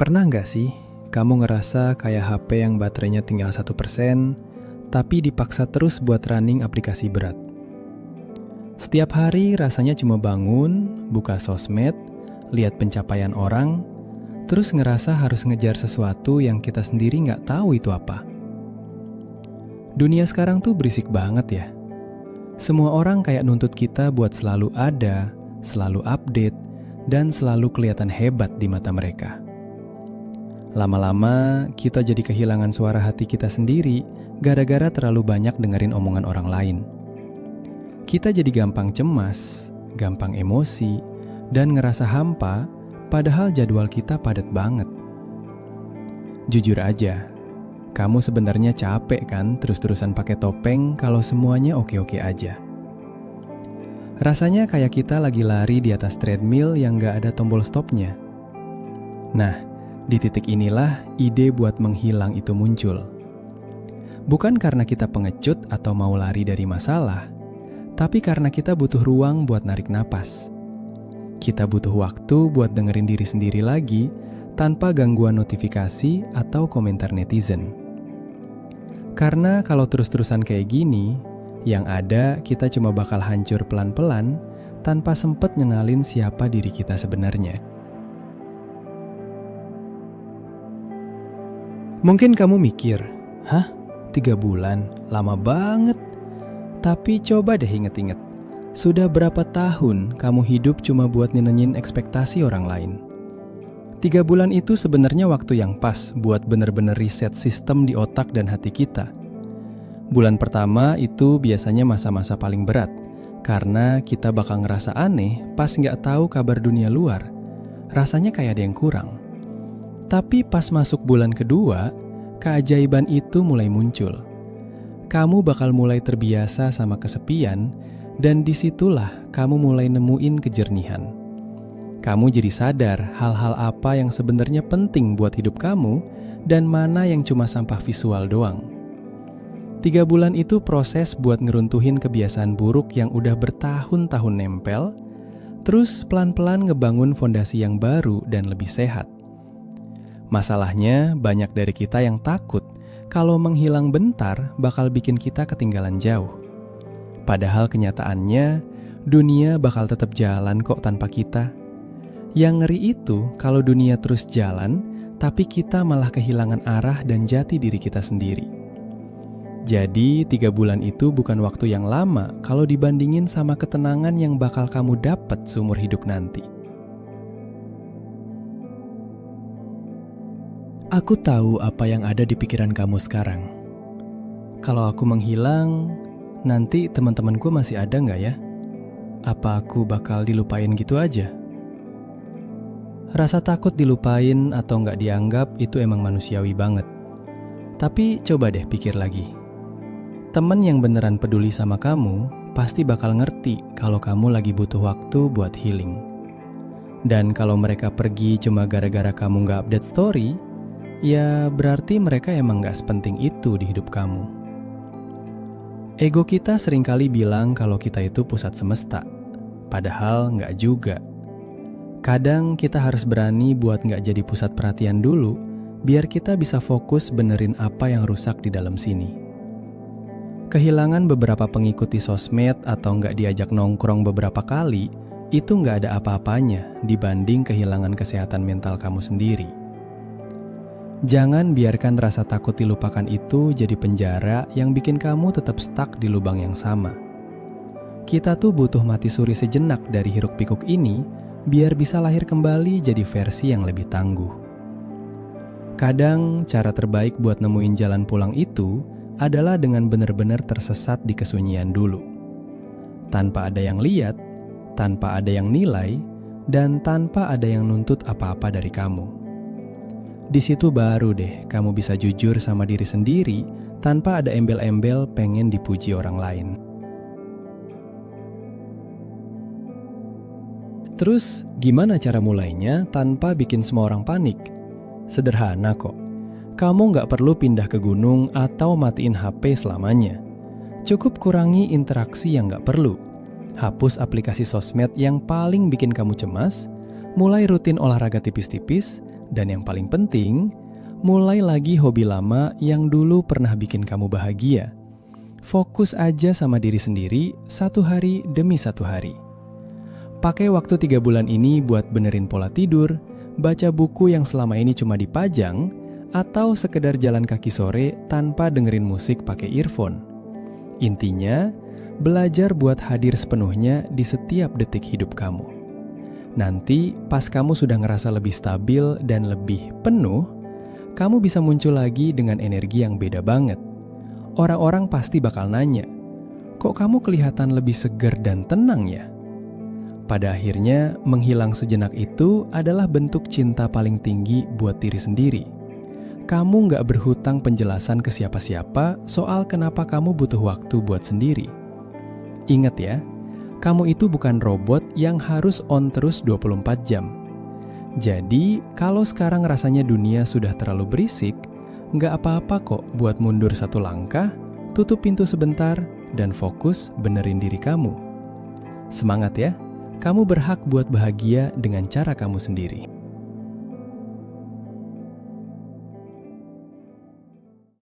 Pernah nggak sih kamu ngerasa kayak HP yang baterainya tinggal 1%, tapi dipaksa terus buat running aplikasi berat? Setiap hari rasanya cuma bangun, buka sosmed, lihat pencapaian orang, terus ngerasa harus ngejar sesuatu yang kita sendiri nggak tahu itu apa. Dunia sekarang tuh berisik banget ya. Semua orang kayak nuntut kita buat selalu ada, selalu update, dan selalu kelihatan hebat di mata mereka. Lama-lama, kita jadi kehilangan suara hati kita sendiri gara-gara terlalu banyak dengerin omongan orang lain. Kita jadi gampang cemas, gampang emosi, dan ngerasa hampa, padahal jadwal kita padat banget. Jujur aja, kamu sebenarnya capek kan terus-terusan pakai topeng kalau semuanya oke-oke aja. Rasanya kayak kita lagi lari di atas treadmill yang gak ada tombol stopnya. Nah, di titik inilah ide buat menghilang itu muncul. Bukan karena kita pengecut atau mau lari dari masalah, tapi karena kita butuh ruang buat narik napas. Kita butuh waktu buat dengerin diri sendiri lagi tanpa gangguan notifikasi atau komentar netizen. Karena kalau terus-terusan kayak gini, yang ada kita cuma bakal hancur pelan-pelan tanpa sempet ngenalin siapa diri kita sebenarnya. Mungkin kamu mikir, hah? 3 bulan? Lama banget. Tapi coba deh inget-inget, sudah berapa tahun kamu hidup cuma buat nyenengin ekspektasi orang lain? 3 bulan itu sebenarnya waktu yang pas buat bener-bener reset sistem di otak dan hati kita. Bulan pertama itu biasanya masa-masa paling berat, karena kita bakal ngerasa aneh pas nggak tahu kabar dunia luar. Rasanya kayak ada yang kurang. Tapi pas masuk bulan kedua, keajaiban itu mulai muncul. Kamu bakal mulai terbiasa sama kesepian, dan disitulah kamu mulai nemuin kejernihan. Kamu jadi sadar hal-hal apa yang sebenarnya penting buat hidup kamu, dan mana yang cuma sampah visual doang. 3 bulan itu proses buat ngeruntuhin kebiasaan buruk yang udah bertahun-tahun nempel, terus pelan-pelan ngebangun fondasi yang baru dan lebih sehat. Masalahnya, banyak dari kita yang takut kalau menghilang bentar bakal bikin kita ketinggalan jauh. Padahal kenyataannya, dunia bakal tetap jalan kok tanpa kita. Yang ngeri itu kalau dunia terus jalan, tapi kita malah kehilangan arah dan jati diri kita sendiri. Jadi, 3 bulan itu bukan waktu yang lama kalau dibandingin sama ketenangan yang bakal kamu dapat seumur hidup nanti. Aku tahu apa yang ada di pikiran kamu sekarang. Kalau aku menghilang, nanti teman-temanku masih ada nggak ya? Apa aku bakal dilupain gitu aja? Rasa takut dilupain atau nggak dianggap itu emang manusiawi banget. Tapi coba deh pikir lagi. Temen yang beneran peduli sama kamu pasti bakal ngerti kalau kamu lagi butuh waktu buat healing. Dan kalau mereka pergi cuma gara-gara kamu nggak update story, ya berarti mereka emang gak sepenting itu di hidup kamu. Ego kita seringkali bilang kalau kita itu pusat semesta, padahal gak juga. Kadang kita harus berani buat gak jadi pusat perhatian dulu, biar kita bisa fokus benerin apa yang rusak di dalam sini. Kehilangan beberapa pengikut di sosmed atau gak diajak nongkrong beberapa kali, itu gak ada apa-apanya dibanding kehilangan kesehatan mental kamu sendiri. Jangan biarkan rasa takut dilupakan itu jadi penjara yang bikin kamu tetap stuck di lubang yang sama. Kita tuh butuh mati suri sejenak dari hiruk-pikuk ini biar bisa lahir kembali jadi versi yang lebih tangguh. Kadang cara terbaik buat nemuin jalan pulang itu adalah dengan benar-benar tersesat di kesunyian dulu. Tanpa ada yang lihat, tanpa ada yang nilai, dan tanpa ada yang nuntut apa-apa dari kamu. Di situ baru deh kamu bisa jujur sama diri sendiri tanpa ada embel-embel pengen dipuji orang lain. Terus gimana cara mulainya tanpa bikin semua orang panik? Sederhana kok. Kamu nggak perlu pindah ke gunung atau matiin HP selamanya. Cukup kurangi interaksi yang nggak perlu. Hapus aplikasi sosmed yang paling bikin kamu cemas, mulai rutin olahraga tipis-tipis, Dan yang paling penting, mulai lagi hobi lama yang dulu pernah bikin kamu bahagia. Fokus aja sama diri sendiri, satu hari demi satu hari. Pakai waktu 3 bulan ini buat benerin pola tidur, baca buku yang selama ini cuma dipajang, atau sekedar jalan kaki sore tanpa dengerin musik pakai earphone. Intinya, belajar buat hadir sepenuhnya di setiap detik hidup kamu. Nanti, pas kamu sudah ngerasa lebih stabil dan lebih penuh, kamu bisa muncul lagi dengan energi yang beda banget. Orang-orang pasti bakal nanya, kok kamu kelihatan lebih segar dan tenang ya? Pada akhirnya, menghilang sejenak itu adalah bentuk cinta paling tinggi buat diri sendiri. Kamu nggak berhutang penjelasan ke siapa-siapa soal kenapa kamu butuh waktu buat sendiri. Ingat ya, kamu itu bukan robot yang harus on terus 24 jam. Jadi, kalau sekarang rasanya dunia sudah terlalu berisik, nggak apa-apa kok buat mundur satu langkah, tutup pintu sebentar, dan fokus benerin diri kamu. Semangat ya, kamu berhak buat bahagia dengan cara kamu sendiri.